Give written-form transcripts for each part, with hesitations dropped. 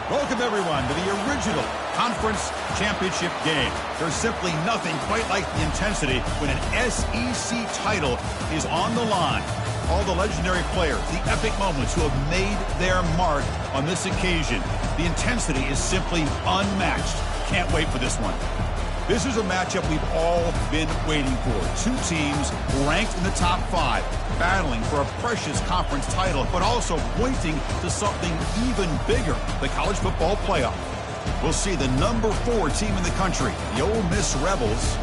Welcome, everyone, to the original conference championship game. There's simply nothing quite like the intensity when an SEC title is on the line. All the legendary players, the epic moments who have made their mark on this occasion. The intensity is simply unmatched. Can't wait for this one. This is a matchup we've all been waiting for. Two teams ranked in the top 5, battling for a precious conference title, but also pointing to something even bigger, the college football playoff. We'll see the number 4 team in the country, the Ole Miss Rebels,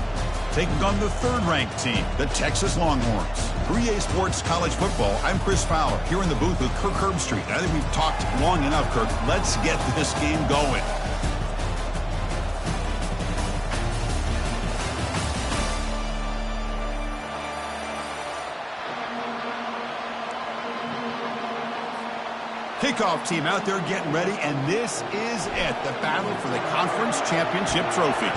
taking on the 3rd-ranked team, the Texas Longhorns. 3A Sports College Football, I'm Chris Fowler, here in the booth with Kirk Herbstreit. I think we've talked long enough, Kirk. Let's get this game going. Kickoff team out there getting ready, and this is it, the battle for the conference championship trophy.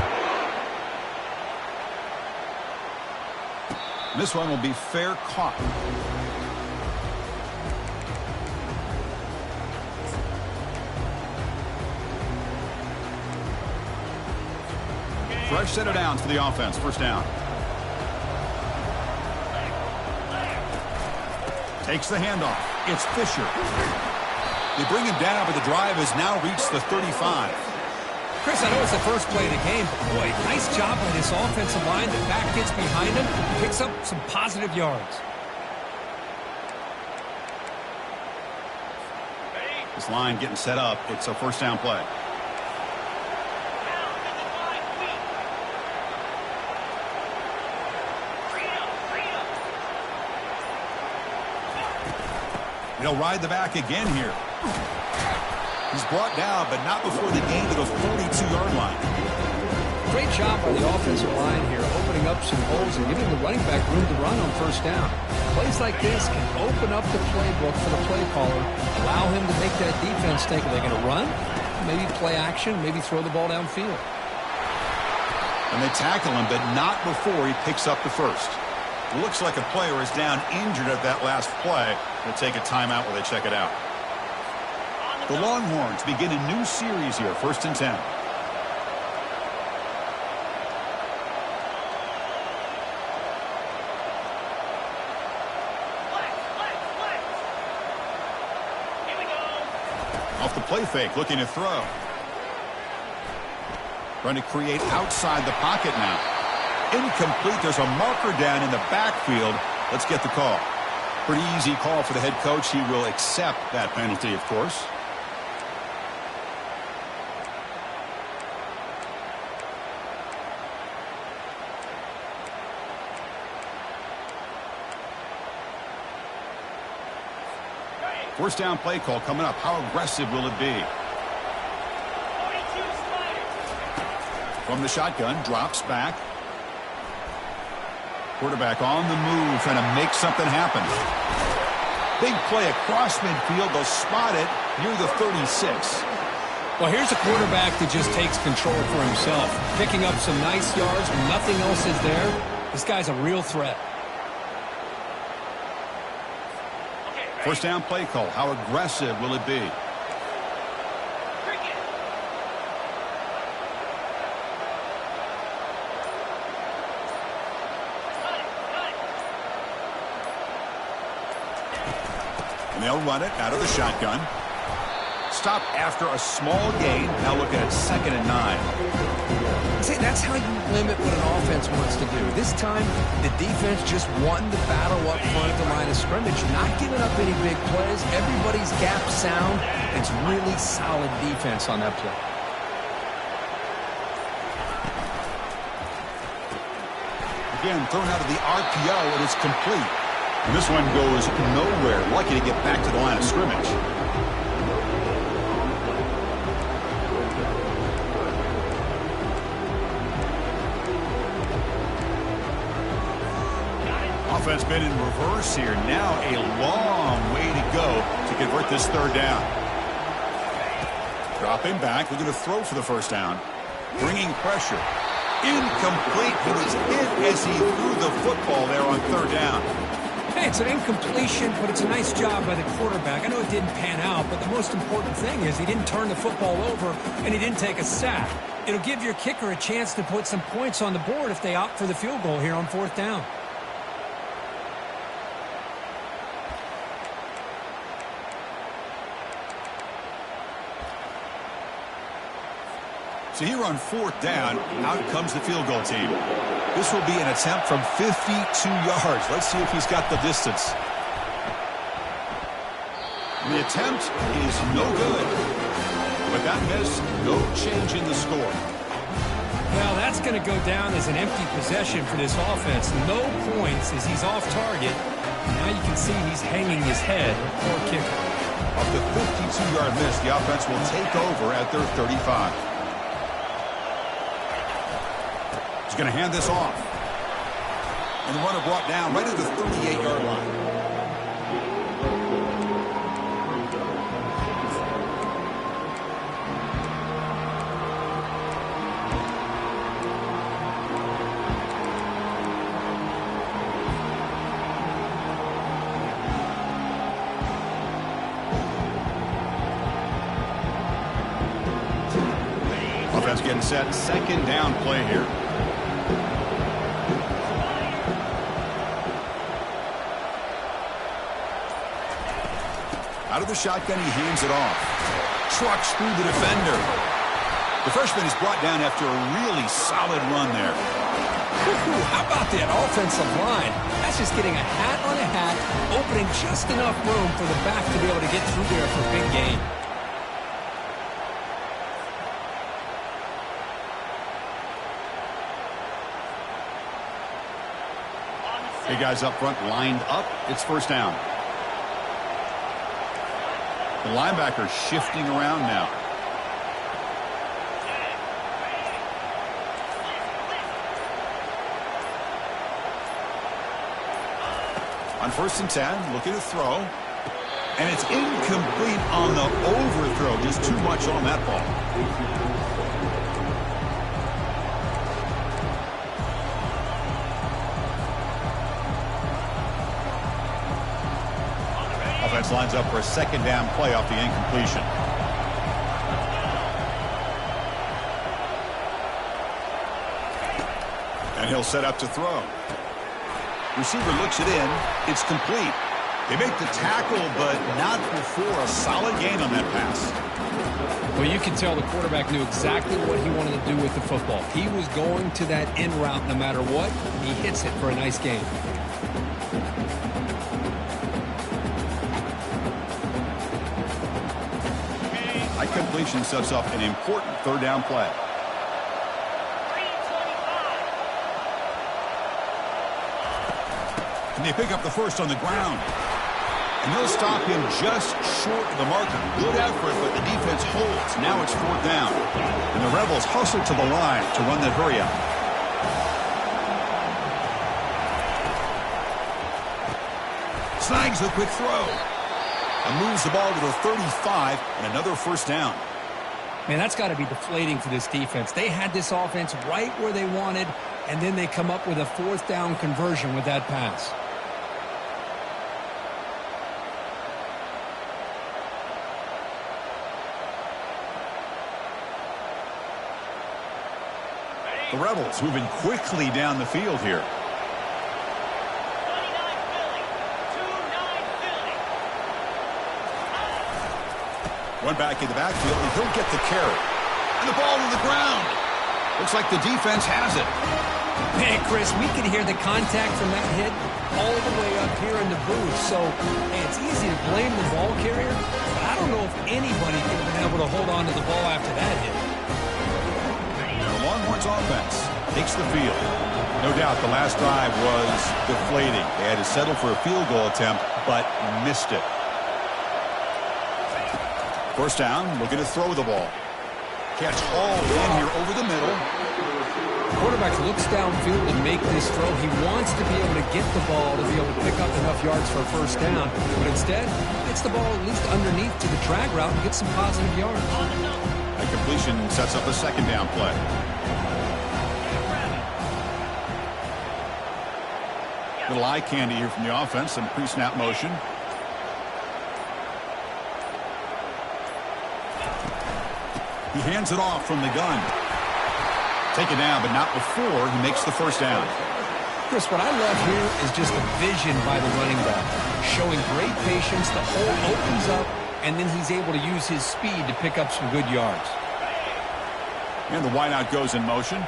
This one will be fair caught. Fresh set of downs for the offense. First down. Takes the handoff. It's Fisher. They bring him down, but the drive has now reached the 35. Chris, I know it's the first play of the game, but boy, nice job by this offensive line. The back gets behind him, picks up some positive yards. This line getting set up. It's a first down play. He'll ride the back again here. He's brought down, but not before the gain to the 42-yard line. Great job by the offensive line here, opening up some holes and giving the running back room to run on first down. Plays like this can open up the playbook for the play caller, allow him to make that defense think, are they going to run? Maybe play action, maybe throw the ball downfield. And they tackle him, but not before he picks up the first. Looks like a player is down injured at that last play. They'll take a timeout while they check it out. The Longhorns begin a new series here, 1st and 10. Off the play fake, looking to throw. Trying to create outside the pocket now. Incomplete. There's a marker down in the backfield. Let's get the call. Pretty easy call for the head coach. He will accept that penalty, of course. First down play call coming up. How aggressive will it be? From the shotgun, drops back. Quarterback on the move, trying to make something happen. Big play across midfield. They'll spot it near the 36. Well, here's a quarterback that just takes control for himself. Picking up some nice yards when nothing else is there. This guy's a real threat. First down play call. How aggressive will it be? And they'll run it out of the shotgun. Stop after a small gain. Now looking at 2nd and 9. See, that's how you limit what an offense wants to do. This time, the defense just won the battle up front at the line of scrimmage, not giving up any big plays. Everybody's gap sound. It's really solid defense on that play. Again, thrown out of the RPO, and it's complete. And this one goes nowhere. Lucky to get back to the line of scrimmage. Offense been in reverse here. Now a long way to go to convert this third down. Dropping back, looking to throw for the first down. Bringing pressure. Incomplete. He was hit as he threw the football there on third down. Hey, it's an incompletion, but it's a nice job by the quarterback. I know it didn't pan out, but the most important thing is he didn't turn the football over and he didn't take a sack. It'll give your kicker a chance to put some points on the board if they opt for the field goal here on fourth down. So here on fourth down, out comes the field goal team. This will be an attempt from 52 yards. Let's see if he's got the distance. The attempt is no good. With that miss, no change in the score. Well, that's going to go down as an empty possession for this offense. No points as he's off target. Now you can see he's hanging his head. Poor kicker. Off the 52-yard miss, the offense will take over at their 35. He's going to hand this off. And the runner brought down right at the 38-yard line. Offense getting set. Second down play here. Out of the shotgun, he hands it off. Trucks through the defender. The freshman is brought down after a really solid run there. How about that offensive line? That's just getting a hat on a hat, opening just enough room for the back to be able to get through there for a big gain. Big guys up front lined up. It's first down. The linebacker shifting around now. On first and 10, looking to throw. And it's incomplete on the overthrow. Just too much on that ball. Offense lines up for a second down play off the incompletion. And he'll set up to throw. Receiver looks it in. It's complete. They make the tackle, but not before a solid gain on that pass. Well, you can tell the quarterback knew exactly what he wanted to do with the football. He was going to that in route no matter what. He hits it for a nice gain. High completion sets up an important third down play. And they pick up the first on the ground. And they'll stop him just short of the marker. Good effort, but the defense holds. Now it's fourth down. And the Rebels hustle to the line to run that hurry up. Snags the quick throw. And moves the ball to the 35 and another first down. Man, that's got to be deflating for this defense. They had this offense right where they wanted, and then they come up with a fourth down conversion with that pass. The Rebels moving quickly down the field here. One back in the backfield, and he'll get the carry. And the ball to the ground. Looks like the defense has it. Man, Chris, we can hear the contact from that hit all the way up here in the booth. So, hey, it's easy to blame the ball carrier, but I don't know if anybody could have been able to hold on to the ball after that hit. The Longhorns offense takes the field. No doubt the last drive was deflating. They had to settle for a field goal attempt, but missed it. First down, looking to throw the ball. Catch all in here over the middle. The quarterback looks downfield to make this throw. He wants to be able to get the ball to be able to pick up enough yards for a first down. But instead, gets the ball at least underneath to the drag route and gets some positive yards. A completion sets up a second down play. Little eye candy here from the offense. Some pre-snap motion. He hands it off from the gun. Take it down, but not before he makes the first down. Chris, what I love here is just the vision by the running back. Showing great patience, the hole opens up, and then he's able to use his speed to pick up some good yards. And the wideout goes in motion.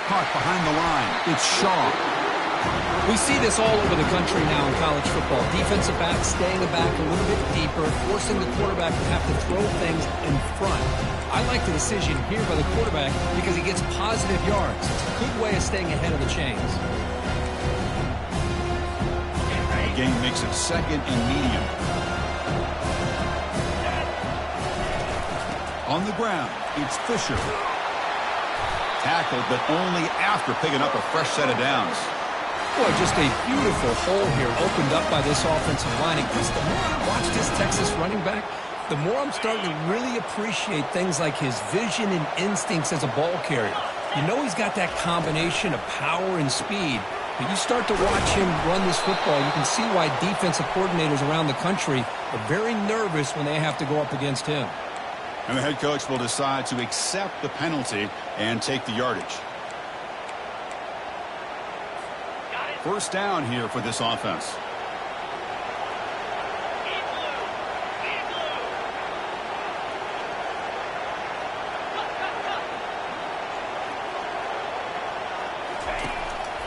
Caught behind the line. It's Shaw. We see this all over the country now in college football. Defensive backs staying back a little bit deeper, forcing the quarterback to have to throw things in front. I like the decision here by the quarterback because he gets positive yards. It's a good way of staying ahead of the chains. The game makes it second and medium. On the ground, it's Fisher. Tackled, but only after picking up a fresh set of downs. Boy, just a beautiful hole here opened up by this offensive line. And Chris, the more I watch this Texas running back, the more I'm starting to really appreciate things like his vision and instincts as a ball carrier. You know he's got that combination of power and speed. But you start to watch him run this football, you can see why defensive coordinators around the country are very nervous when they have to go up against him. And the head coach will decide to accept the penalty and take the yardage. First down here for this offense.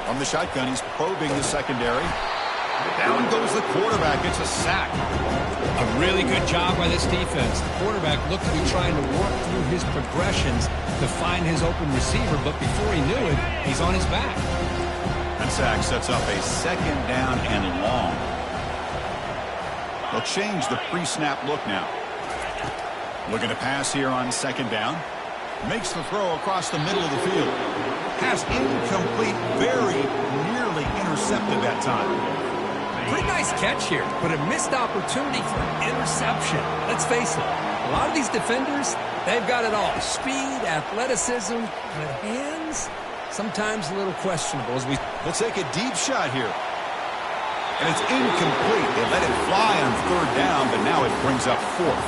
From the shotgun, he's probing the secondary. Down goes the quarterback. It's a sack. A really good job by this defense. The quarterback looked to be trying to work through his progressions to find his open receiver, but before he knew it, he's on his back. That sack sets up a second down and long. They'll change the pre-snap look now. Looking to pass here on second down. Makes the throw across the middle of the field. Pass incomplete, very nearly intercepted that time. Pretty nice catch here, but a missed opportunity for an interception. Let's face it, a lot of these defenders, they've got it all. Speed, athleticism, but hands, sometimes a little questionable. They'll take a deep shot here. And it's incomplete. They let it fly on third down, but now it brings up fourth.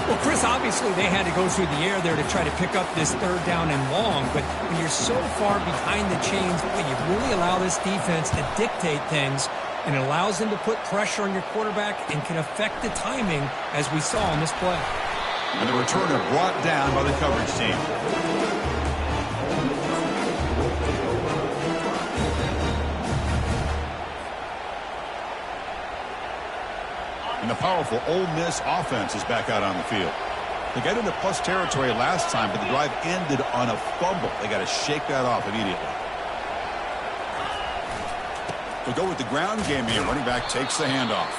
Well, Chris, obviously they had to go through the air there to try to pick up this third down and long, but when you're so far behind the chains, boy, you really allow this defense to dictate things, and it allows them to put pressure on your quarterback and can affect the timing, as we saw on this play. And the returner brought down by the coverage team. And the powerful Ole Miss offense is back out on the field. They got into plus territory last time, but the drive ended on a fumble. They got to shake that off immediately. They'll go with the ground game here. Running back takes the handoff.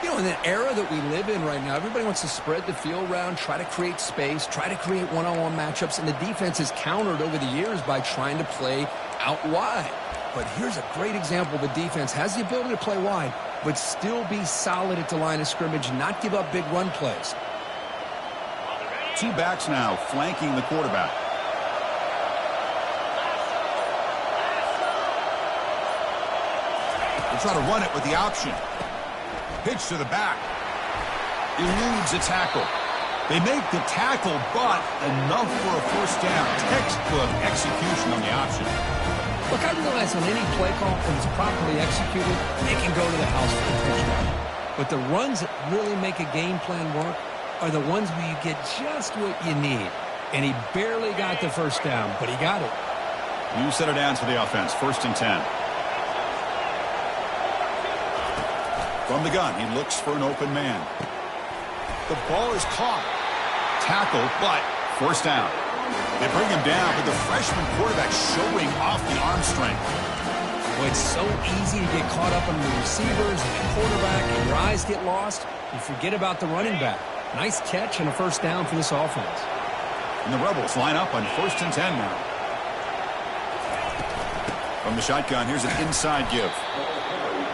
You know, in the era that we live in right now, everybody wants to spread the field around, try to create space, try to create one-on-one matchups, and the defense has countered over the years by trying to play out wide. But here's a great example. The defense has the ability to play wide, but still be solid at the line of scrimmage, not give up big run plays. Two backs now flanking the quarterback. They'll try to run it with the option. Pitch to the back. Eludes a tackle. They make the tackle, but enough for a first down. Textbook execution on the option. Look, I realize on any play call, when it's properly executed, they can go to the house for a touchdown. But the runs that really make a game plan work are the ones where you get just what you need. And he barely got the first down, but he got it. New set of downs for the offense. First and 10. From the gun, he looks for an open man. The ball is caught. Tackle, but first down. They bring him down, but the freshman quarterback showing off the arm strength. Well, it's so easy to get caught up on the receivers and the quarterback, and your eyes get lost. You forget about the running back. Nice catch and a first down for this offense. And the Rebels line up on 1st and 10 now. From the shotgun, here's an inside give.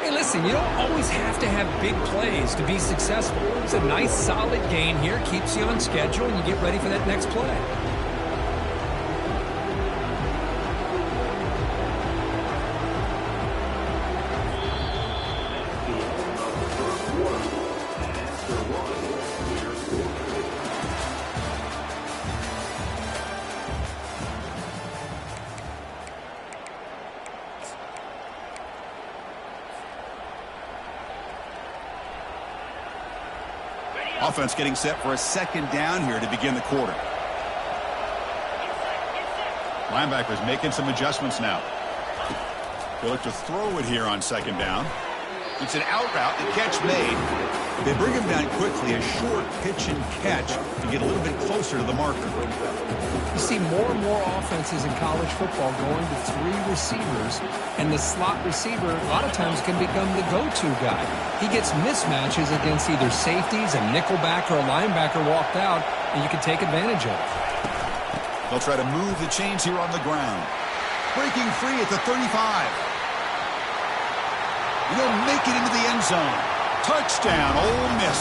Hey, listen, you don't always have to have big plays to be successful. It's a nice, solid gain here. Keeps you on schedule, and you get ready for that next play. Offense getting set for a second down here to begin the quarter. Linebackers making some adjustments now. They look to throw it here on second down. It's an out route. The catch made. They bring him down quickly. A short pitch and catch to get a little bit closer to the marker. You see more and more offenses in college football going to 3 receivers, and the slot receiver a lot of times can become the go-to guy. He gets mismatches against either safeties, a nickelback, or a linebacker walked out, and you can take advantage of it. They'll try to move the chains here on the ground. Breaking free at the 35. They'll make it into the end zone. Touchdown, Ole Miss.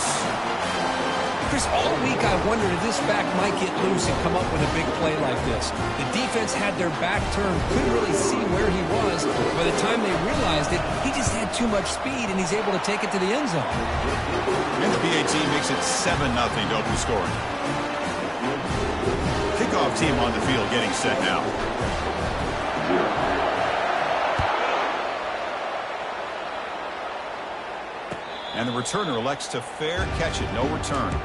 Chris, all week I wondered if this back might get loose and come up with a big play like this. The defense had their back turned, couldn't really see where he was. By the time they realized it, he just had too much speed, and he's able to take it to the end zone. And the PAT makes it 7-0 to open scoring. Kickoff team on the field getting set now. And the returner elects to fair catch it. No return.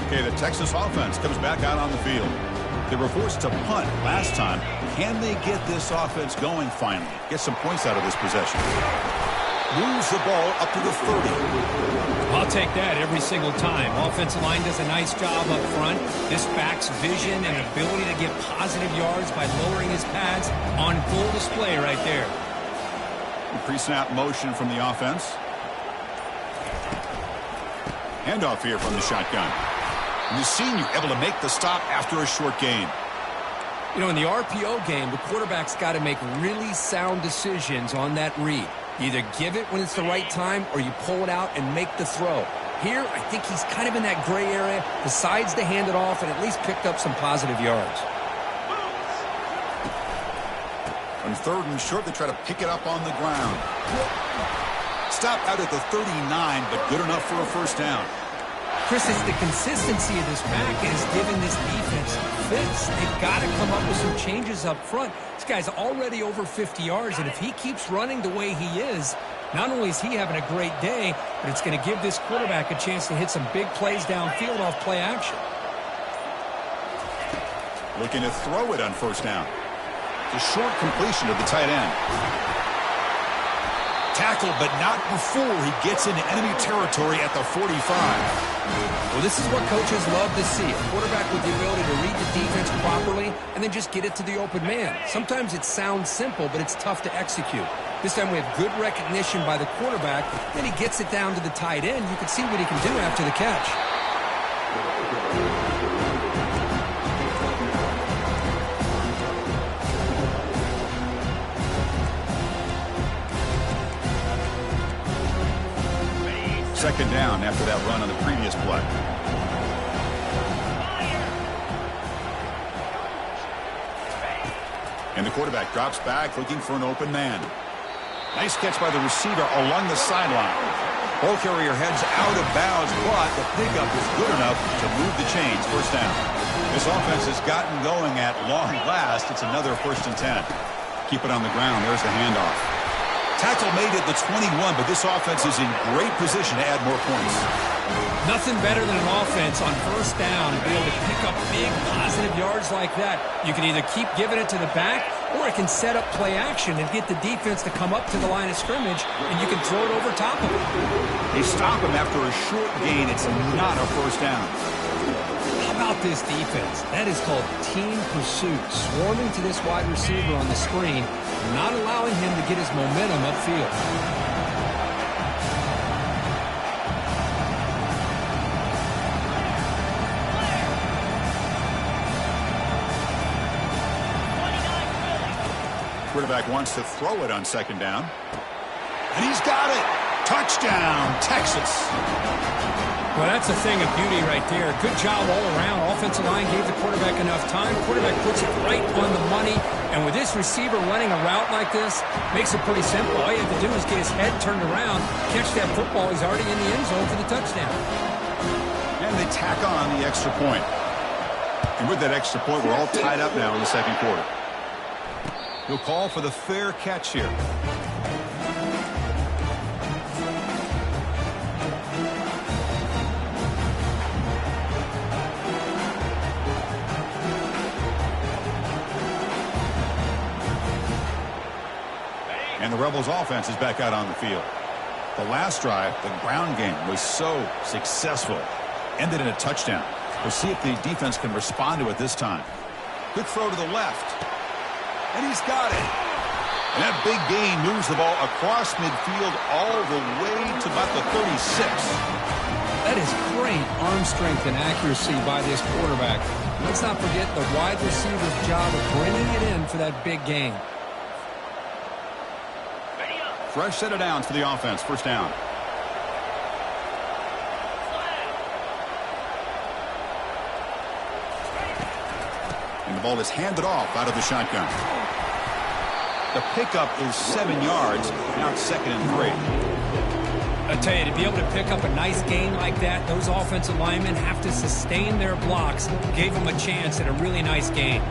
Okay, the Texas offense comes back out on the field. They were forced to punt last time. Can they get this offense going finally? Get some points out of this possession. Moves the ball up to the 30. I'll take that every single time. Offensive line does a nice job up front. This back's vision and ability to get positive yards by lowering his pads on full display right there. Pre-snap motion from the offense. Handoff here from the shotgun. And the senior able to make the stop after a short gain. You know, in the RPO game, the quarterback's got to make really sound decisions on that read. You either give it when it's the right time or you pull it out and make the throw. Here, I think he's kind of in that gray area, decides to hand it off and at least picked up some positive yards. On 3rd and short, they try to pick it up on the ground. Stop out at the 39, but good enough for a first down. Chris, it's the consistency of this back that has given this defense fits. They've got to come up with some changes up front. This guy's already over 50 yards, and if he keeps running the way he is, not only is he having a great day, but it's going to give this quarterback a chance to hit some big plays downfield off play action. Looking to throw it on first down. The short completion of the tight end. Tackle, but not before he gets into enemy territory at the 45. Well, this is what coaches love to see. A quarterback with the ability to read the defense properly and then just get it to the open man. Sometimes it sounds simple, but it's tough to execute. This time we have good recognition by the quarterback. Then he gets it down to the tight end. You can see what he can do after the catch. Second down after that run on the previous play. And the quarterback drops back looking for an open man. Nice catch by the receiver along the sideline. Ball carrier heads out of bounds, but the pickup is good enough to move the chains. First down. This offense has gotten going at long last. It's another 1st and 10. Keep it on the ground. There's the handoff. Tackle made at the 21, but this offense is in great position to add more points. Nothing better than an offense on first down to be able to pick up big positive yards like that. You can either keep giving it to the back, or it can set up play action and get the defense to come up to the line of scrimmage, and you can throw it over top of it. They stop him after a short gain. It's not a first down. How about this defense? That is called team pursuit. Swarming to this wide receiver on the screen, not allowing him to get his momentum upfield. Quarterback wants to throw it on second down. And he's got it. Touchdown, Texas. Well, that's a thing of beauty right there. Good job all around. Offensive line gave the quarterback enough time. Quarterback puts it right on the money. And with this receiver running a route like this, makes it pretty simple. All you have to do is get his head turned around, catch that football. He's already in the end zone for the touchdown. And they tack on the extra point. And with that extra point, we're all tied up now in the second quarter. He'll call for the fair catch here. And the Rebels offense is back out on the field. The last drive, the ground game, was so successful. Ended in a touchdown. We'll see if the defense can respond to it this time. Good throw to the left. And he's got it. And that big gain moves the ball across midfield all the way to about the 36. That is great arm strength and accuracy by this quarterback. Let's not forget the wide receiver's job of bringing it in for that big gain. Fresh set of downs for the offense. First down. And the ball is handed off out of the shotgun. The pickup is 7 yards. Now it's 2nd and 3. I tell you, to be able to pick up a nice gain like that, those offensive linemen have to sustain their blocks. Gave them a chance at a really nice gain.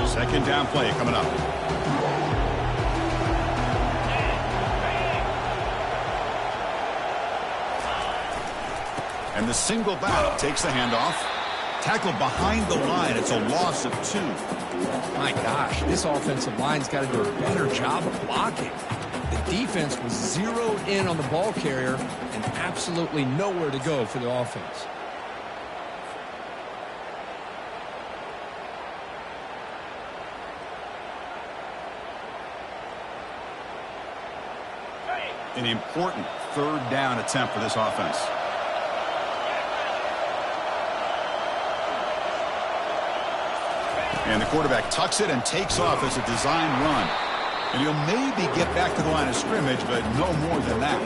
Second down play coming up. And the single back takes the handoff. Tackled behind the line. It's a loss of 2. My gosh, this offensive line's got to do a better job of blocking. The defense was zeroed in on the ball carrier and absolutely nowhere to go for the offense. An important third down attempt for this offense. And the quarterback tucks it and takes off as a design run. And he'll maybe get back to the line of scrimmage, but no more than that.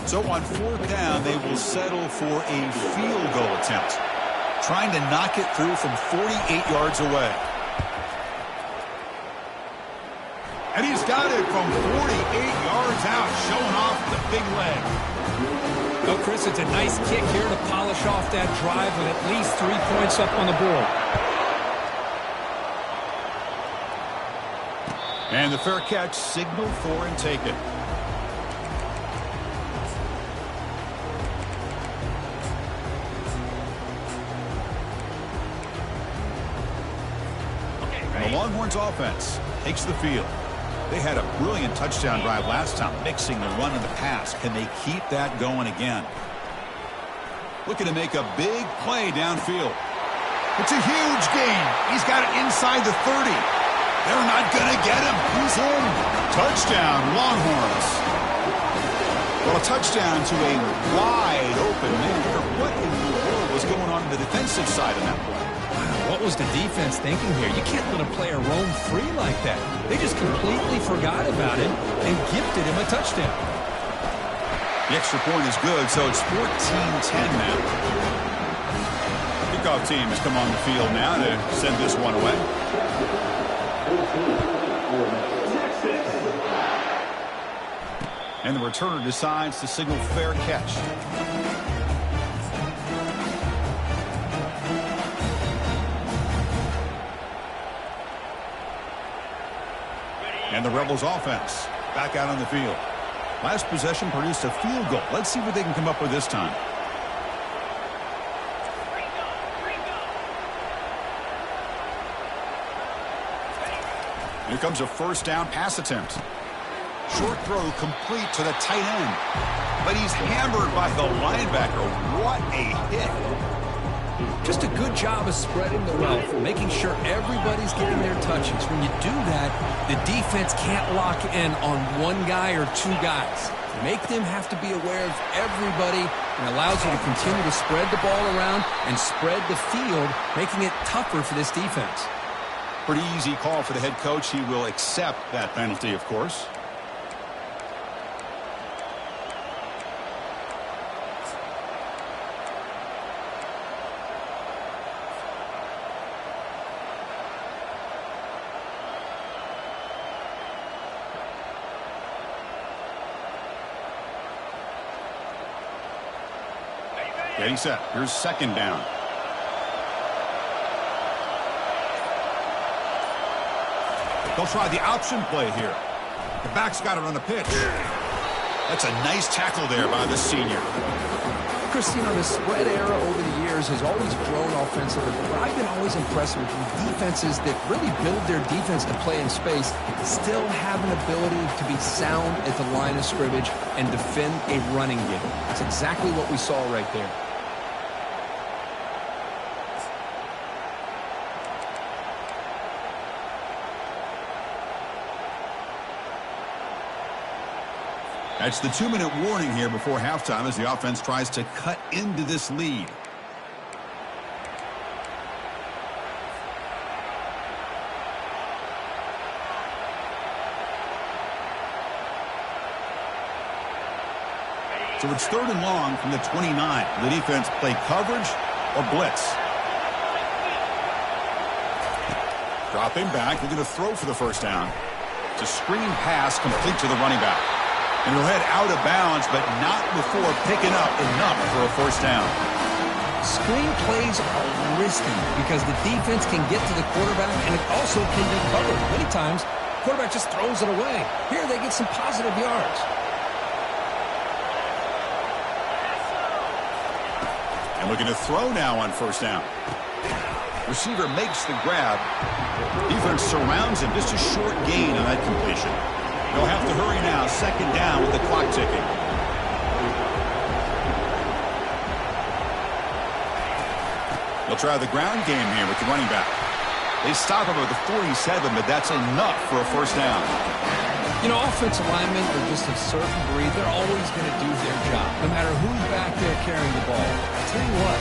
So on 4th down, they will settle for a field goal attempt, trying to knock it through from 48 yards away. And he's got it from 48 yards out, showing off the big leg. Oh, Chris, it's a nice kick here to polish off that drive with at least 3 points up on the board. And the fair catch, signal for and take it. The Longhorns offense takes the field. They had a brilliant touchdown drive last time, mixing the run and the pass. Can they keep that going again? Looking to make a big play downfield. It's a huge gain. He's got it inside the 30. They're not going to get him. He's in. Touchdown, Longhorns. Well, a touchdown to a wide open man. What in the world was going on the defensive side of that play? What was the defense thinking here? You can't let a player roam free like that. They just completely forgot about it and gifted him a touchdown. The extra point is good, so it's 14-10 now. Kickoff team has come on the field now to send this one away. And the returner decides to signal fair catch. And the Rebels offense back out on the field. Last possession produced a field goal. Let's see what they can come up with this time. Here comes a first down pass attempt. Short throw complete to the tight end. But he's hammered by the linebacker. What a hit. Just a good job of spreading the wealth, making sure everybody's getting their touches. When you do that, the defense can't lock in on one guy or two guys. Make them have to be aware of everybody, and allows you to continue to spread the ball around and spread the field, making it tougher for this defense. Pretty easy call for the head coach. He will accept that penalty, of course. Getting set. Here's second down. They'll try the option play here. The back's got it on the pitch. That's a nice tackle there by the senior. Chris, you know, the spread era over the years has always grown offensively, but I've been always impressed with defenses that really build their defense to play in space, still have an ability to be sound at the line of scrimmage and defend a running game. That's exactly what we saw right there. That's the 2-minute warning here before halftime as the offense tries to cut into this lead. So it's 3rd and long from the 29. The defense play coverage or blitz. Dropping back. They're going to throw for the first down. It's a screen pass complete to the running back. And he'll head out of bounds, but not before picking up enough for a first down. Screen plays are risky because the defense can get to the quarterback, and it also can be covered. Many times, the quarterback just throws it away. Here, they get some positive yards. And looking to throw now on first down. Receiver makes the grab. Defense surrounds him. Just a short gain on that completion. They'll have to hurry now. Second down with the clock ticking. They'll try the ground game here with the running back. They stop him at the 47, but that's enough for a first down. You know, offensive linemen are just a certain breed. They're always going to do their job, no matter who's back there carrying the ball. I'll tell you what,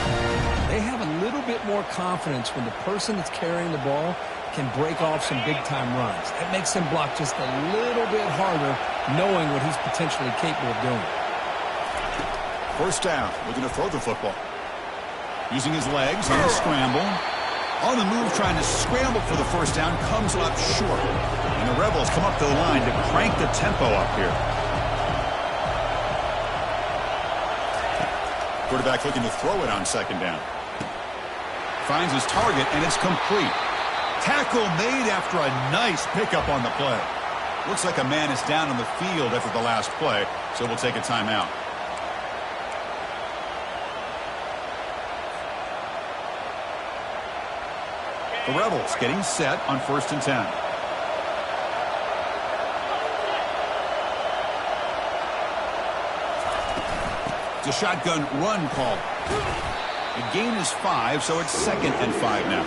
they have a little bit more confidence when the person that's carrying the ball can break off some big-time runs. That makes him block just a little bit harder, knowing what he's potentially capable of doing. First down, looking to throw the football. Using his legs on the scramble. On the move, trying to scramble for the first down, comes up short. And the Rebels come up to the line to crank the tempo up here. Quarterback looking to throw it on second down. Finds his target, and it's complete. Tackle made after a nice pickup on the play. Looks like a man is down on the field after the last play, so we'll take a timeout. The Rebels getting set on 1st and 10. It's a shotgun run call. The gain is 5, so it's 2nd and 5 now.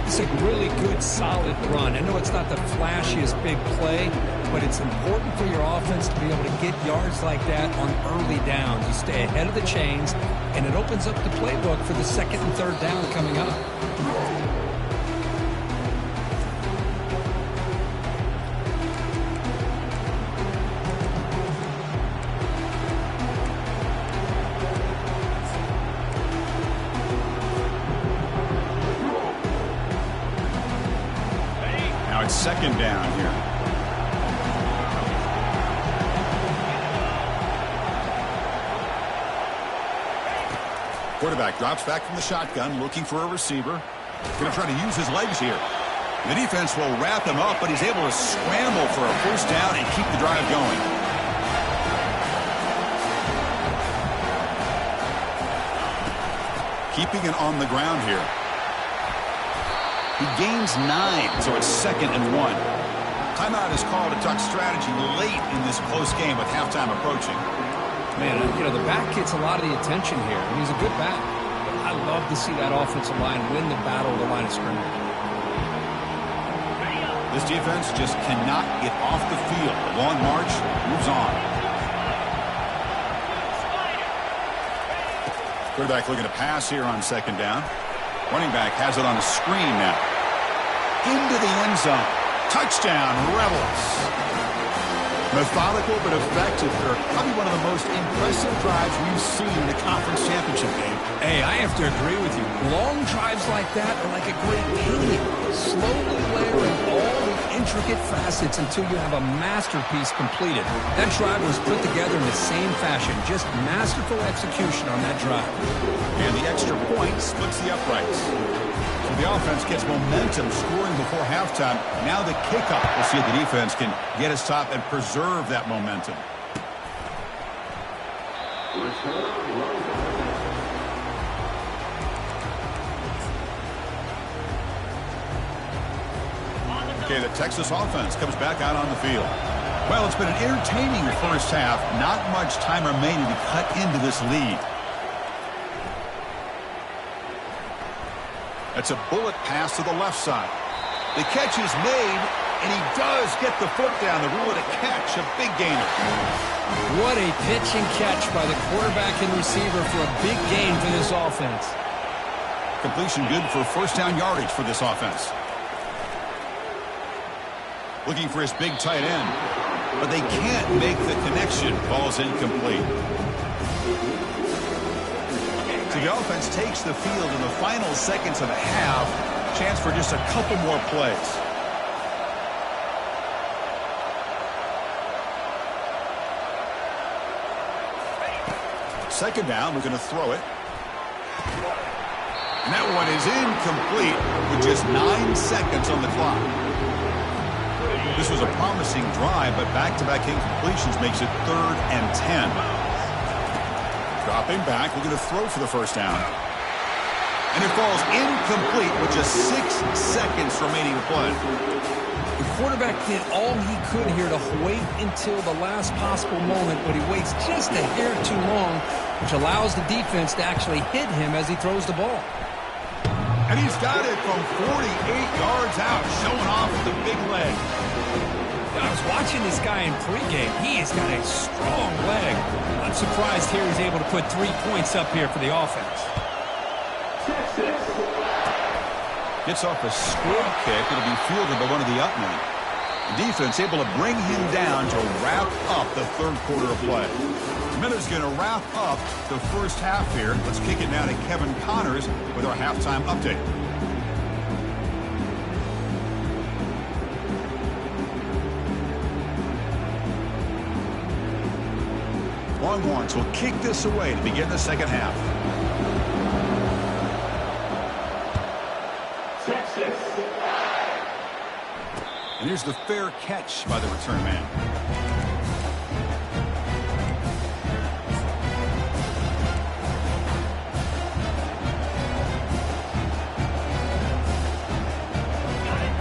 It's a really good, solid run. I know it's not the flashiest big play, but it's important for your offense to be able to get yards like that on early downs. You stay ahead of the chains, and it opens up the playbook for the 2nd and 3rd down coming up. Second down here. Quarterback drops back from the shotgun, looking for a receiver. Going to try to use his legs here. The defense will wrap him up, but he's able to scramble for a first down and keep the drive going. Keeping it on the ground here. He gains 9, so it's 2nd and 1. Timeout is called to talk strategy late in this close game with halftime approaching. Man, you know, the back gets a lot of the attention here. I mean, he's a good back. But I love to see that offensive line win the battle of the line of scrimmage. This defense just cannot get off the field. The long march moves on. Quarterback looking to pass here on 2nd down. Running back has it on a screen now. Into the end zone. Touchdown, Rebels. Methodical but effective. They're probably one of the most impressive drives we've seen in a conference championship game. Hey, I have to agree with you. Long drives like that are like a great painting. Slowly layering all the intricate facets until you have a masterpiece completed. That drive was put together in the same fashion. Just masterful execution on that drive. And the extra point splits the uprights. So the offense gets momentum scoring before halftime. Now the kickoff. We'll see if the defense can get a stop and preserve that momentum. Okay, the Texas offense comes back out on the field. Well, it's been an entertaining first half. Not much time remaining to cut into this lead. That's a bullet pass to the left side. The catch is made, and he does get the foot down. The rule of the catch, a big gainer. What a pitch and catch by the quarterback and receiver for a big gain for this offense. Completion good for first down yardage for this offense. Looking for his big tight end, but they can't make the connection. Ball's incomplete. So the offense takes the field in the final seconds of a half. Chance for just a couple more plays. Second down, we're going to throw it. And that one is incomplete with just 9 seconds on the clock. This was a promising drive, but back-to-back incompletions makes it 3rd and 10. Dropping back, we're going to throw for the first down. And it falls incomplete with just 6 seconds remaining to play. The quarterback did all he could here to wait until the last possible moment, but he waits just a hair too long, which allows the defense to actually hit him as he throws the ball. And he's got it from 48 yards out, showing off with the big leg. I was watching this guy in pregame. He has got a strong leg. I'm surprised here he's able to put 3 points up here for the offense. Gets off a squib kick. It'll be fielded by one of the up men. The defense able to bring him down to wrap up the 3rd quarter of play. Miller's going to wrap up the first half here. Let's kick it now to Kevin Connors with our halftime update. Longhorns will kick this away to begin the second half. And here's the fair catch by the return man.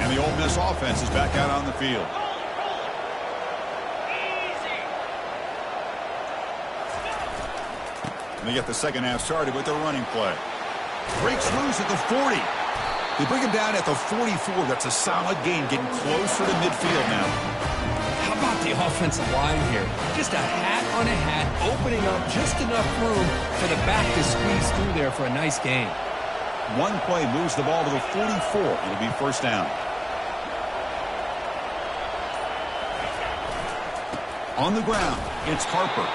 And the Ole Miss offense is back out on the field. And they get the second half started with their running play. Breaks loose at the 40. They bring him down at the 44. That's a solid gain, getting closer to midfield now. How about the offensive line here? Just a hat on a hat, opening up just enough room for the back to squeeze through there for a nice gain. One play moves the ball to the 44. It'll be first down. On the ground, it's Harper.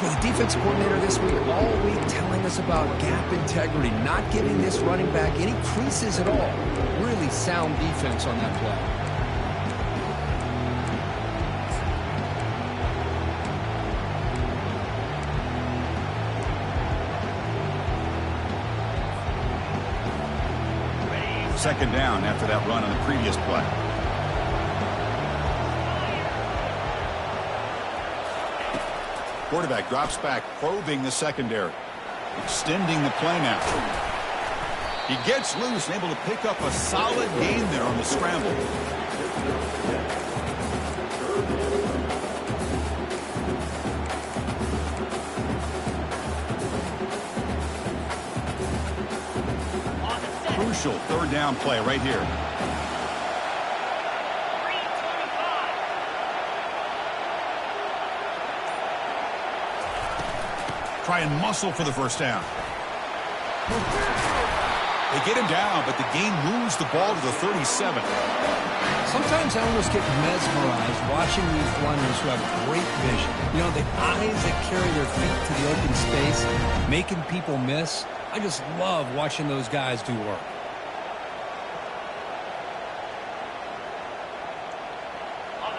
Well, the defense coordinator this week all week telling us about gap integrity, not giving this running back any creases at all. Really sound defense on that play. Second down after that run on the previous play. Quarterback drops back, probing the secondary. Extending the play now. He gets loose and able to pick up a solid gain there on the scramble. Crucial third down play right here. Try and muscle for the first down. They get him down, but the gain moves the ball to the 37. Sometimes I almost get mesmerized watching these runners who have great vision. You know, the eyes that carry their feet to the open space, making people miss. I just love watching those guys do work.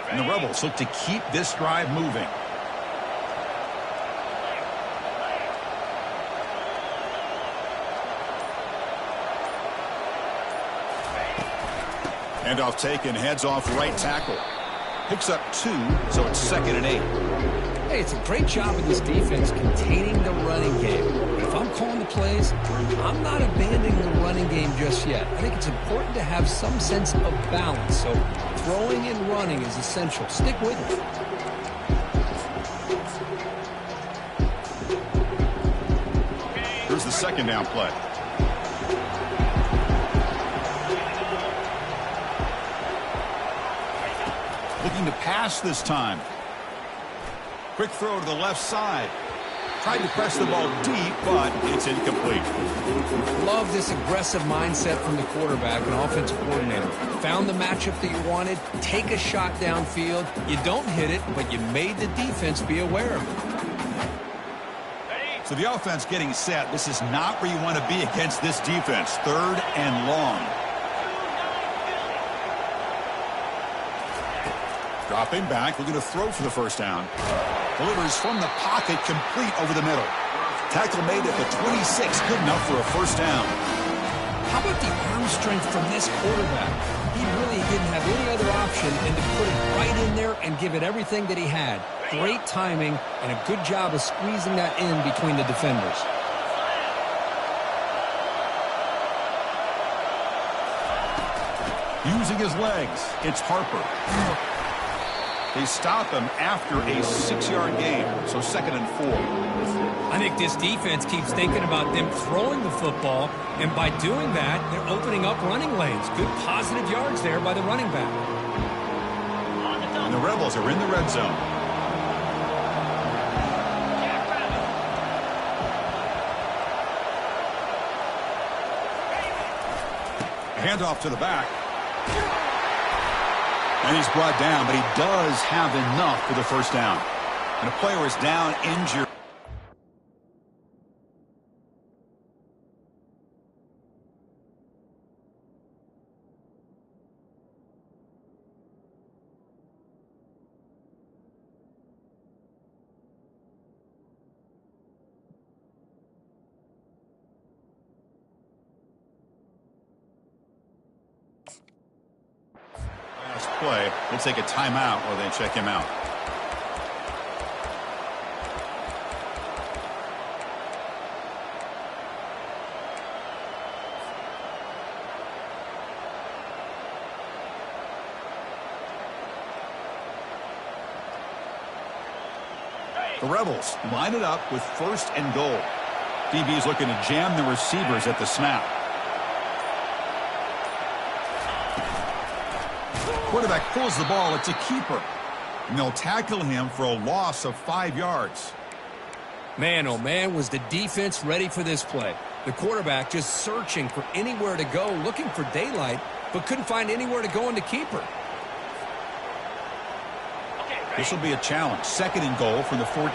And the Rebels look to keep this drive moving. Handoff taken, heads off right tackle. Picks up 2, so it's 2nd and 8. Hey, it's a great job of this defense containing the running game. But if I'm calling the plays, I'm not abandoning the running game just yet. I think it's important to have some sense of balance. So throwing and running is essential. Stick with it. Here's the second down play. Looking to pass this time. Quick throw to the left side. Tried to press the ball deep, but it's incomplete. Love this aggressive mindset from the quarterback and offensive coordinator. Found the matchup that you wanted. Take a shot downfield. You don't hit it, but you made the defense be aware of it. So the offense getting set. This is not where you want to be against this defense. 3rd and long. Dropping back, looking to throw for the first down. Delivers from the pocket, complete over the middle. Tackle made at the 26, good enough for a first down. How about the arm strength from this quarterback? He really didn't have any other option than to put it right in there and give it everything that he had. Great timing and a good job of squeezing that in between the defenders. Using his legs, it's Harper. They stop him after a 6-yard gain, so 2nd and 4. I think this defense keeps thinking about them throwing the football, and by doing that, they're opening up running lanes. Good positive yards there by the running back. And the Rebels are in the red zone. Handoff to the back. And he's brought down, but he does have enough for the first down. And a player is down, injured. Play. We'll take a timeout or they check him out. The Rebels line it up with 1st and goal. DB is looking to jam the receivers at the snap. Quarterback pulls the ball. It's a keeper. And they'll tackle him for a loss of 5 yards. Man, oh man, was the defense ready for this play. The quarterback just searching for anywhere to go, looking for daylight, but couldn't find anywhere to go in the keeper. This will be a challenge. 2nd and goal from the 14.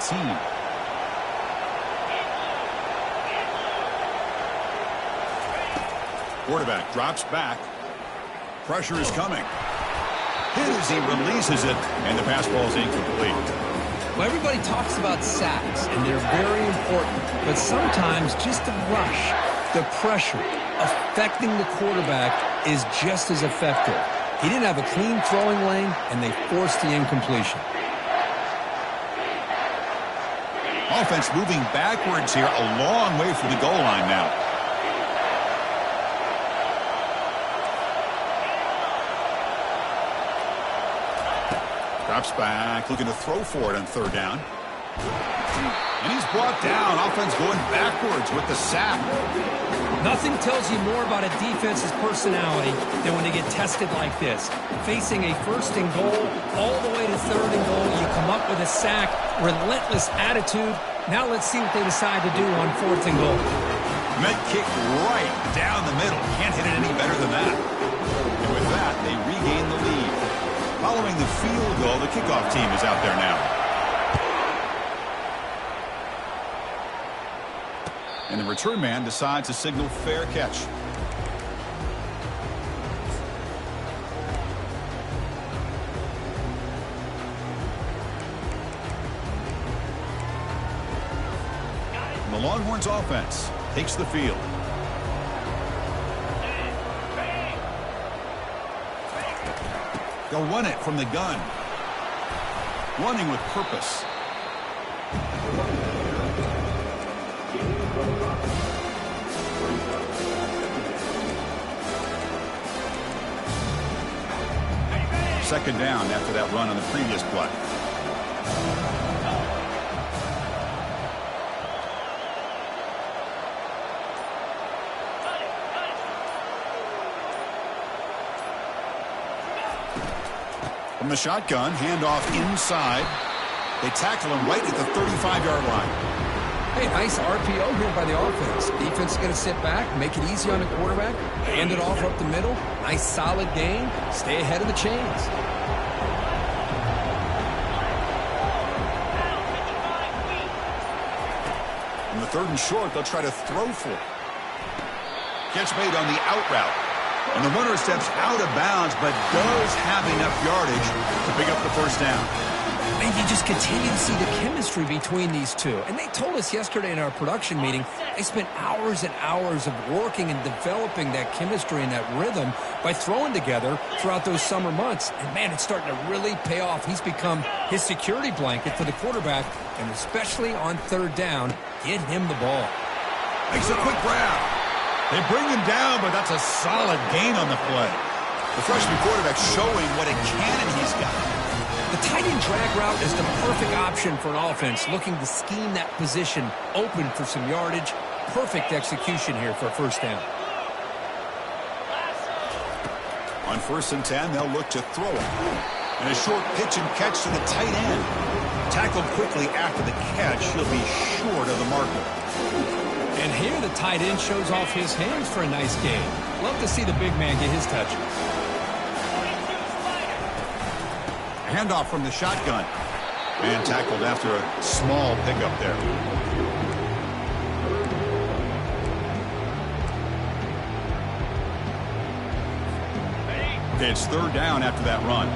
Quarterback drops back. Pressure is coming. Hit as he releases it, and the pass ball is incomplete. Well, everybody talks about sacks, and they're very important. But sometimes just the rush, the pressure, affecting the quarterback is just as effective. He didn't have a clean throwing lane, and they forced the incompletion. Offense moving backwards here, a long way from the goal line now. Drops back, looking to throw for it on third down. And he's brought down. Offense going backwards with the sack. Nothing tells you more about a defense's personality than when they get tested like this. Facing a first and goal, all the way to third and goal, you come up with a sack, relentless attitude. Now let's see what they decide to do on fourth and goal. Met kick right down the middle. Can't hit it any better than that. And with that, they regain the lead. Following the field goal, the kickoff team is out there now. And the return man decides to signal fair catch. And the Longhorns offense takes the field. They'll run it from the gun. Running with purpose. Second down after that run on the previous play. From the shotgun, handoff inside. They tackle him right at the 35-yard line. Hey, nice RPO here by the offense. Defense is going to sit back, make it easy on the quarterback, hand it off up the middle. Nice solid gain. Stay ahead of the chains. On the third and short, they'll try to throw for it. Catch made on the out route. And the runner steps out of bounds, but does have enough yardage to pick up the first down. And you just continue to see the chemistry between these two. And they told us yesterday in our production meeting, they spent hours and hours of working and developing that chemistry and that rhythm by throwing together throughout those summer months. And, man, it's starting to really pay off. He's become his security blanket for the quarterback, and especially on third down, get him the ball. Makes a quick grab. They bring him down, but that's a solid gain on the play. The freshman quarterback showing what a cannon he's got. The tight end drag route is the perfect option for an offense looking to scheme that position open for some yardage. Perfect execution here for a first down. On 1st and 10, they'll look to throw it. And a short pitch and catch to the tight end. Tackled quickly after the catch. He'll be short of the marker. And here the tight end shows off his hands for a nice gain. Love to see the big man get his touches. Handoff from the shotgun. And tackled after a small pickup there. Okay, it's third down after that run.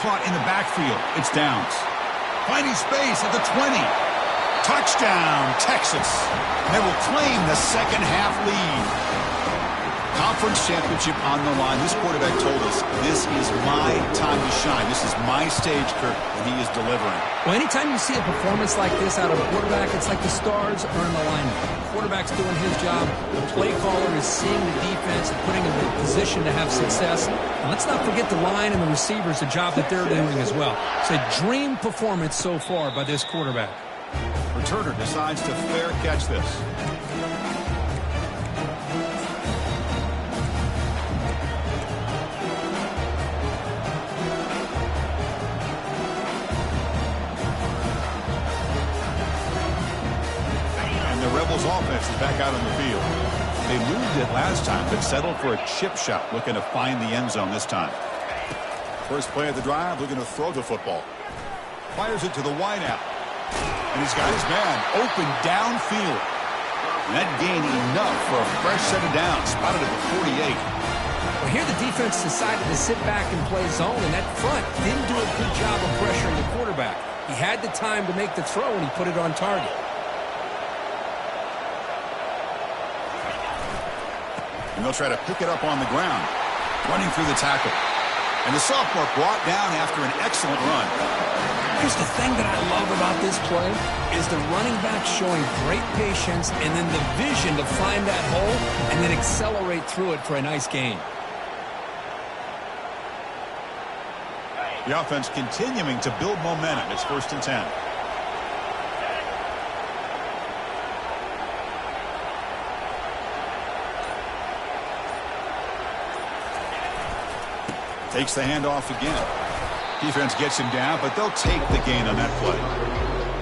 Caught in the backfield. It's Downs. Finding space at the 20. Touchdown, Texas. They will claim the second half lead. Conference championship on the line. This quarterback told us, this is my time to shine. This is my stage, Kirk, and he is delivering. Well, anytime you see a performance like this out of a quarterback, it's like the stars are in alignment. The quarterback's doing his job. The play caller is seeing the defense and putting him in a position to have success. And let's not forget the line and the receivers, the job that they're doing as well. It's a dream performance so far by this quarterback. Returner decides to fair catch this. And the Rebels offense is back out on the field. They moved it last time, but settled for a chip shot, looking to find the end zone this time. First play of the drive, looking to throw the football. Fires it to the wideout. And he's got his man open downfield. And that gained enough for a fresh set of downs. Spotted at the 48. Well, here the defense decided to sit back and play zone, and that front didn't do a good job of pressuring the quarterback. He had the time to make the throw, and he put it on target. And they'll try to pick it up on the ground, running through the tackle. And the sophomore brought down after an excellent run. Here's the thing that I love about this play is the running back showing great patience and then the vision to find that hole and then accelerate through it for a nice gain. The offense continuing to build momentum. It's 1st and 10. Takes the handoff again. Defense gets him down, but they'll take the gain on that play.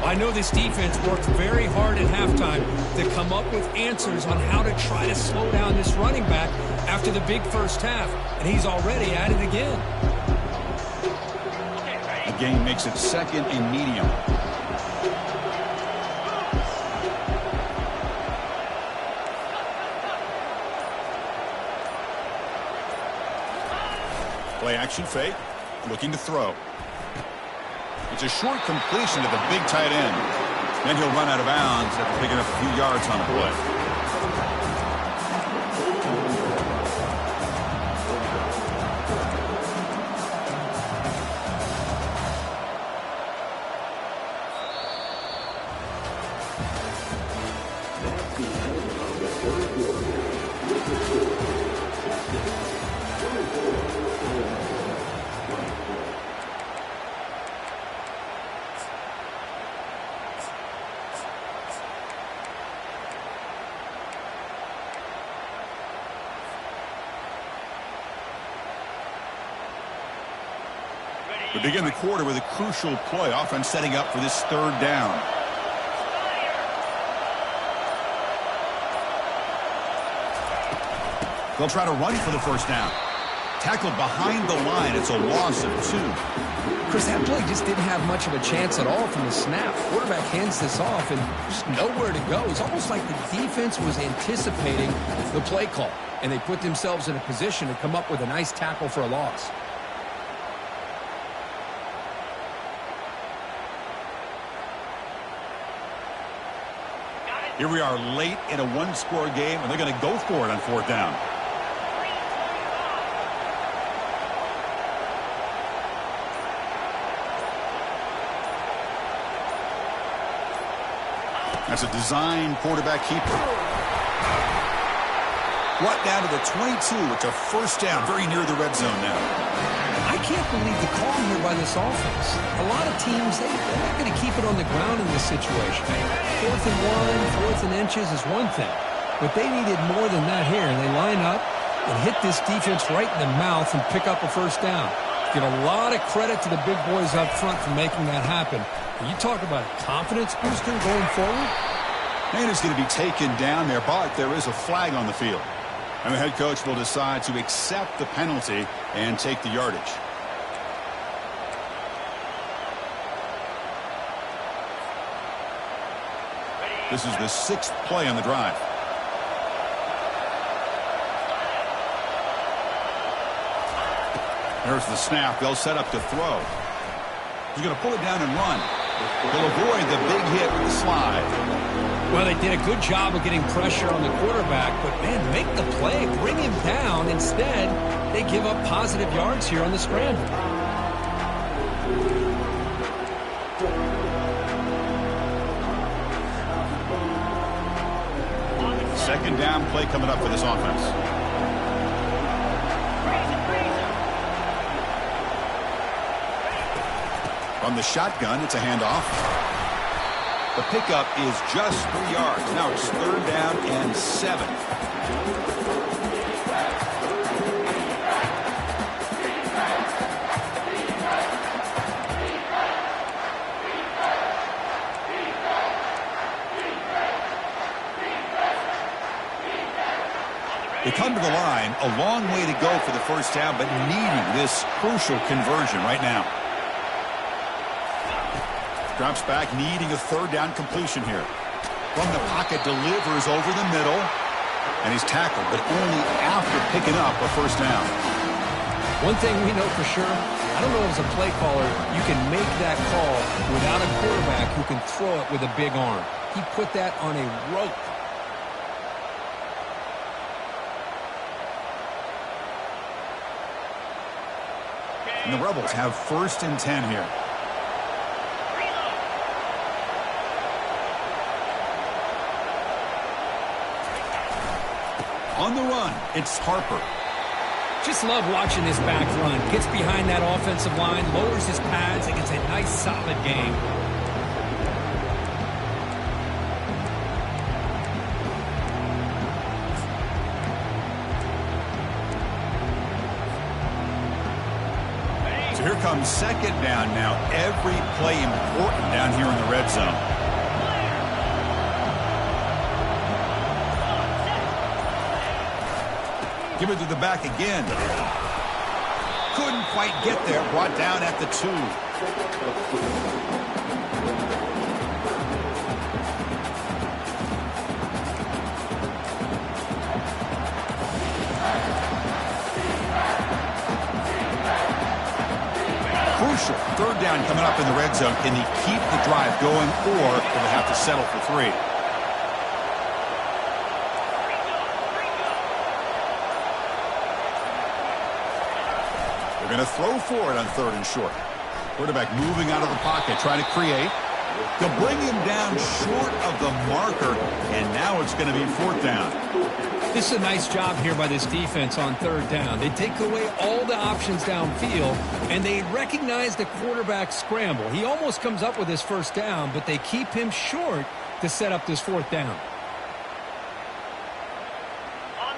I know this defense worked very hard at halftime to come up with answers on how to try to slow down this running back after the big first half, and he's already at it again. The gain makes it 2nd and medium. Play action fake, looking to throw. It's a short completion to the big tight end. Then he'll run out of bounds after picking up a few yards on the play. We begin the quarter with a crucial play. Offense setting up for this 3rd down. They'll try to run for the 1st down. Tackled behind the line. It's a loss of 2. Chris, that play just didn't have much of a chance at all from the snap. Quarterback hands this off and just nowhere to go. It's almost like the defense was anticipating the play call, and they put themselves in a position to come up with a nice tackle for a loss. Here we are late in a 1-score game, and they're going to go for it on 4th down. That's a design quarterback keeper. Brought down to the 22. It's a 1st down, very near the red zone now. I can't believe the call here by this offense. A lot of teams, they're not going to keep it on the ground in this situation. 4th and 1, 4th and inches is one thing. But they needed more than that here. And they line up and hit this defense right in the mouth and pick up a 1st down. Give a lot of credit to the big boys up front for making that happen. When you talk about a confidence booster going forward. And it's going to be taken down there, but there is a flag on the field. And the head coach will decide to accept the penalty and take the yardage. This is the 6th play on the drive. There's the snap. They'll set up to throw. He's going to pull it down and run. He'll avoid the big hit with the slide. Well, they did a good job of getting pressure on the quarterback, but, man, make the play, bring him down. Instead, they give up positive yards here on the scramble. 2nd down play coming up for this offense. From the shotgun, it's a handoff. The pickup is just 3 yards. Now it's 3rd down and 7. They come to the line, a long way to go for the 1st down, but needing this crucial conversion right now. Drops back, needing a 3rd down completion here. From the pocket, delivers over the middle, and he's tackled, but only after picking up a 1st down. One thing we know for sure, I don't know as a play caller, you can make that call without a quarterback who can throw it with a big arm. He put that on a rope. And the Rebels have 1st and 10 here. On the run, it's Harper. Just love watching this back run. Gets behind that offensive line, lowers his pads, and gets a nice, solid game. So here comes 2nd down now. Every play important down here in the red zone. Give it to the back again. Couldn't quite get there. Brought down at the 2. Crucial. 3rd down coming up in the red zone. Can he keep the drive going, or will they have to settle for 3? Going to throw for it on 3rd and short. Quarterback moving out of the pocket, trying to create. They'll bring him down short of the marker, and now it's going to be 4th down. This is a nice job here by this defense on 3rd down. They take away all the options downfield, and they recognize the quarterback scramble. He almost comes up with his 1st down, but they keep him short to set up this 4th down.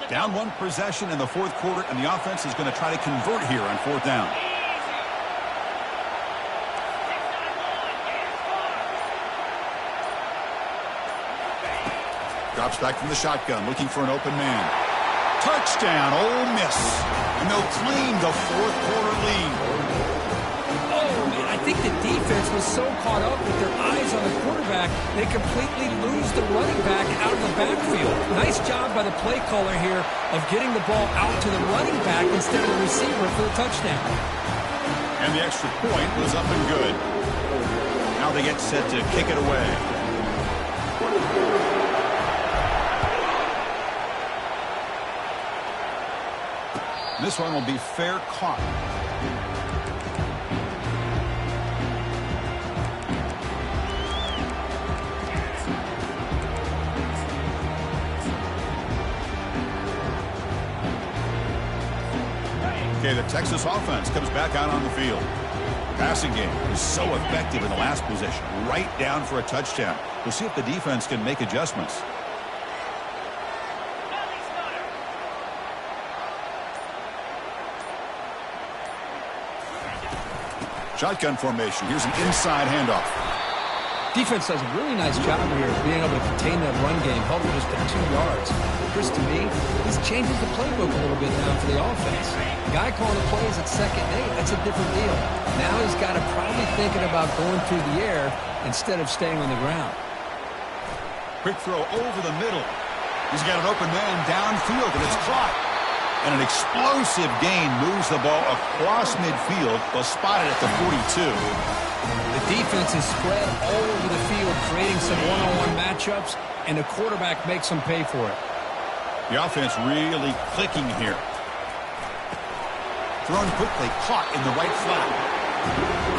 Down 1 possession in the 4th quarter, and the offense is going to try to convert here on 4th down. Drops back from the shotgun, looking for an open man. Touchdown, Ole Miss. And they'll claim the 4th quarter lead. Oh, man, I think the defense was so caught up with their eyes on the quarterback, they completely lose the running back out of the backfield. Nice job by the play caller here of getting the ball out to the running back instead of the receiver for the touchdown. And the extra point was up and good. Now they get set to kick it away. This one will be fair caught. Okay, the Texas offense comes back out on the field. Passing game was so effective in the last possession, right down for a touchdown. We'll see if the defense can make adjustments. Shotgun formation. Here's an inside handoff. Defense does a really nice job here of being able to contain that run game, held it just to 2 yards. Chris, to me, this changes the playbook a little bit now for the offense. The guy calling the plays at 2nd and 8, that's a different deal. Now he's got to probably thinking about going through the air instead of staying on the ground. Quick throw over the middle. He's got an open man downfield, and it's caught. And an explosive gain moves the ball across midfield, but spotted at the 42. The defense is spread all over the field, creating some one-on-one matchups, and the quarterback makes them pay for it. The offense really clicking here. Thrown quickly, caught in the right flat.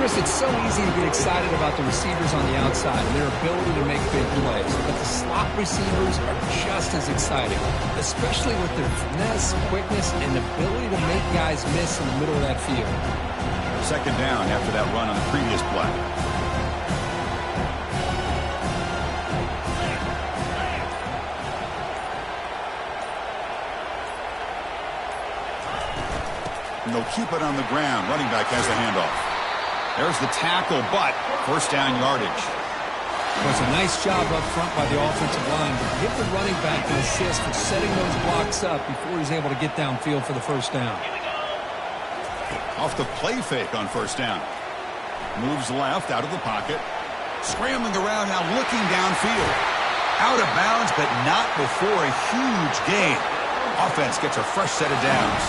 Chris, it's so easy to get excited about the receivers on the outside and their ability to make big plays. But the slot receivers are just as exciting, especially with their finesse, quickness, and ability to make guys miss in the middle of that field. 2nd down after that run on the previous play. And they'll keep it on the ground. Running back has the handoff. There's the tackle, but 1st down yardage. It was a nice job up front by the offensive line, but give the running back an assist for setting those blocks up before he's able to get downfield for the 1st down. Off the play fake on 1st down. Moves left out of the pocket. Scrambling around now, looking downfield. Out of bounds, but not before a huge gain. Offense gets a fresh set of downs.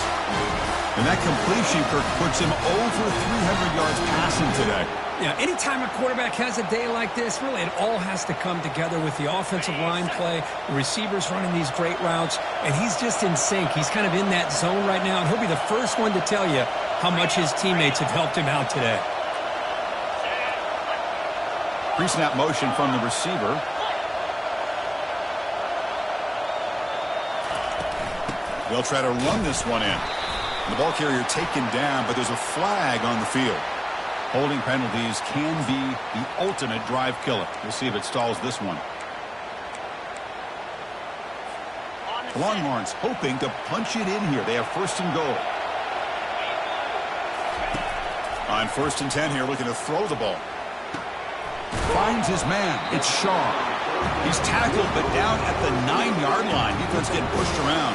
And that completion, Kirk, puts him over 300 yards passing today. Yeah, anytime a quarterback has a day like this, really it all has to come together with the offensive line play, the receivers running these great routes, and he's just in sync. He's kind of in that zone right now, and he'll be the first one to tell you how much his teammates have helped him out today. Pre-snap motion from the receiver. They'll try to run this one in. The ball carrier taken down, but there's a flag on the field. Holding penalties can be the ultimate drive killer. We'll see if it stalls this one. The Longhorns hoping to punch it in here. They have first and goal. On 1st and 10 here, looking to throw the ball. Finds his man. It's Shaw. He's tackled, but down at the 9-yard line. Defense getting pushed around.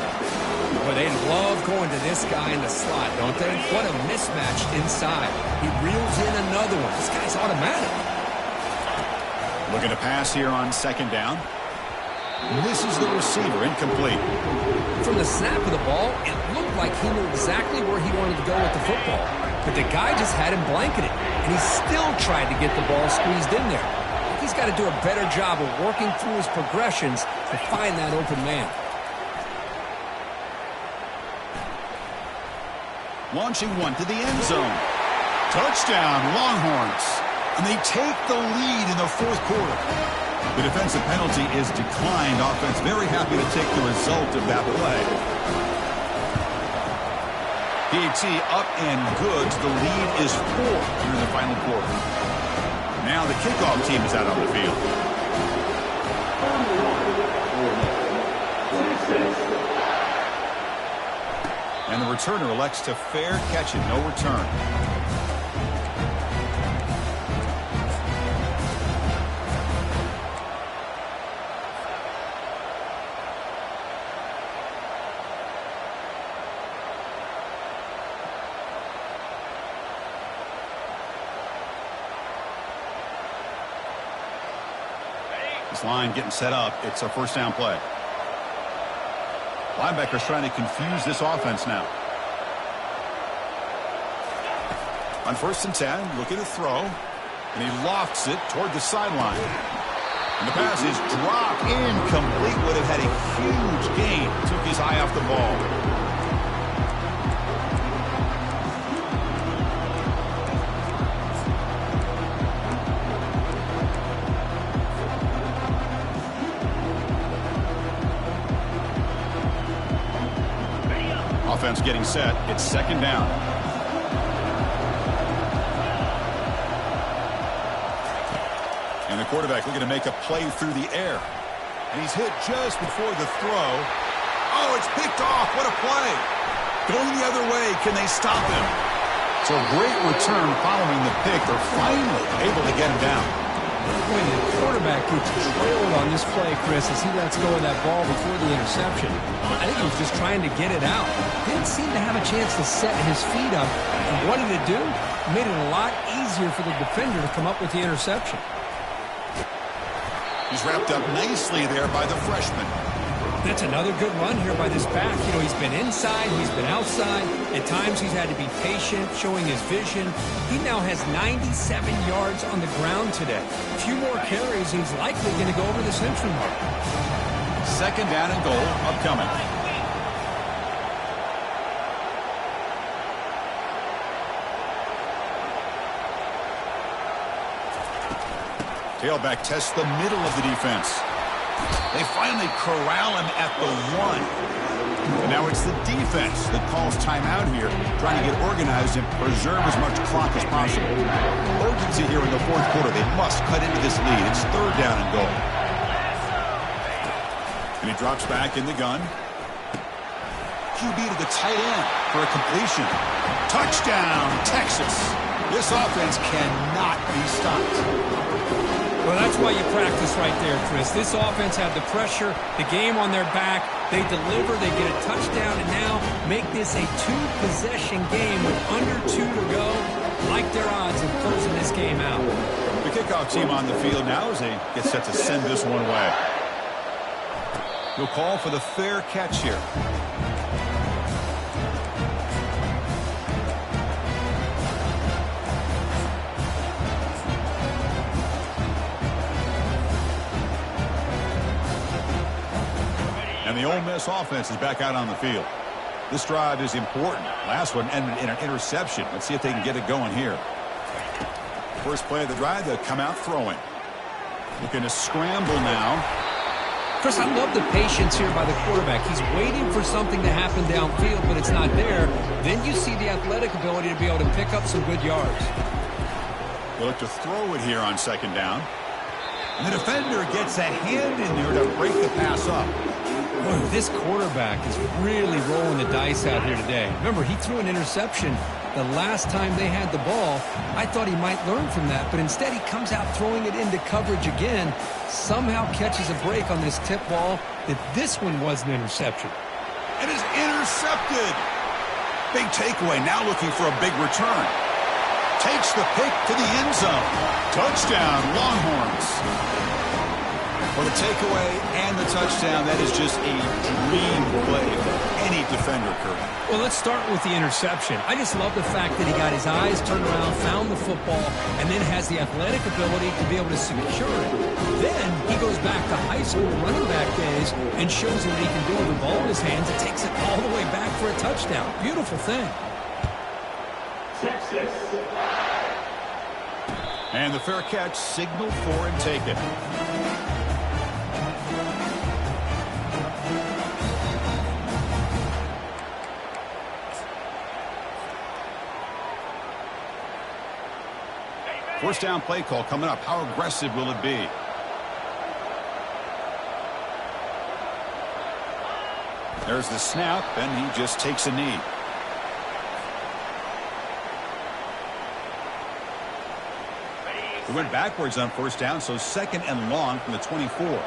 Well, they love going to this guy in the slot, don't they? What a mismatch inside. He reels in another one. This guy's automatic. Looking to pass here on 2nd down. Misses the receiver. Incomplete. From the snap of the ball, it looked like he knew exactly where he wanted to go with the football. But the guy just had him blanketed, and he still tried to get the ball squeezed in there. He's got to do a better job of working through his progressions to find that open man. Launching one to the end zone. Touchdown, Longhorns. And they take the lead in the 4th quarter. The defensive penalty is declined. Offense very happy to take the result of that play. PAT up and good. The lead is 4 here in the final quarter. Now the kickoff team is out on the field. And the returner elects to fair catch it. No return. This line getting set up. It's a 1st down play. Linebackers trying to confuse this offense now. On 1st and 10, looking to throw. And he lofts it toward the sideline. And the pass is dropped incomplete. Would have had a huge gain. Took his eye off the ball. Offense getting set. It's 2nd down. And the quarterback looking to make a play through the air. And he's hit just before the throw. Oh, it's picked off. What a play. Going the other way. Can they stop him? So a great return following the pick. They're finally able to get him down. When the quarterback gets trailed on this play, Chris, as he lets go of that ball before the interception, I think he was just trying to get it out. Didn't seem to have a chance to set his feet up. And what did it do? Made it a lot easier for the defender to come up with the interception. He's wrapped up nicely there by the freshman. That's another good run here by this back. You know, he's been inside, he's been outside. At times he's had to be patient, showing his vision. He now has 97 yards on the ground today. A few more carries, he's likely going to go over the century mark. 2nd down and goal upcoming. Tailback tests the middle of the defense. They finally corral him at the 1. And now it's the defense that calls timeout here, trying to get organized and preserve as much clock as possible. Urgency here in the 4th quarter. They must cut into this lead. It's 3rd down and goal. And he drops back in the gun. QB to the tight end for a completion. Touchdown, Texas. This offense cannot be stopped. Well, that's why you practice right there, Chris. This offense had the pressure, the game on their back. They deliver, they get a touchdown, and now make this a 2-possession game with under 2 to go. Like their odds of closing this game out. The kickoff team on the field now as they get set to send this one away. He'll call for the fair catch here. And the Ole Miss offense is back out on the field. This drive is important. Last one ended in an interception. Let's see if they can get it going here. First play of the drive, they'll come out throwing. Looking to scramble now. Chris, I love the patience here by the quarterback. He's waiting for something to happen downfield, but it's not there. Then you see the athletic ability to be able to pick up some good yards. They'll look to throw it here on second down. And the defender gets a hand in there to break the pass up. Boy, this quarterback is really rolling the dice out here today. Remember, he threw an interception the last time they had the ball. I thought he might learn from that, but instead he comes out throwing it into coverage again, somehow catches a break on this tip ball that this one was an interception. It is intercepted. Big takeaway, now looking for a big return. Takes the pick to the end zone. Touchdown, Longhorns. For the takeaway and the touchdown, that is just a dream play for any defender, Kurt. Well, let's start with the interception. I just love the fact that he got his eyes turned around, found the football, and then has the athletic ability to be able to secure it. Then he goes back to high school running back days and shows what he can do with the ball in his hands and takes it all the way back for a touchdown. Beautiful thing. Texas. And the fair catch signaled for and taken. First down play call coming up. How aggressive will it be? There's the snap, and he just takes a knee. He went backwards on first down, so second and long from the 24.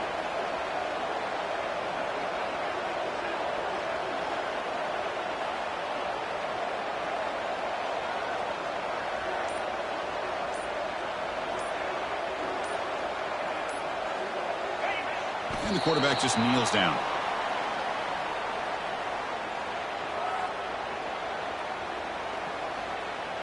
And the quarterback just kneels down.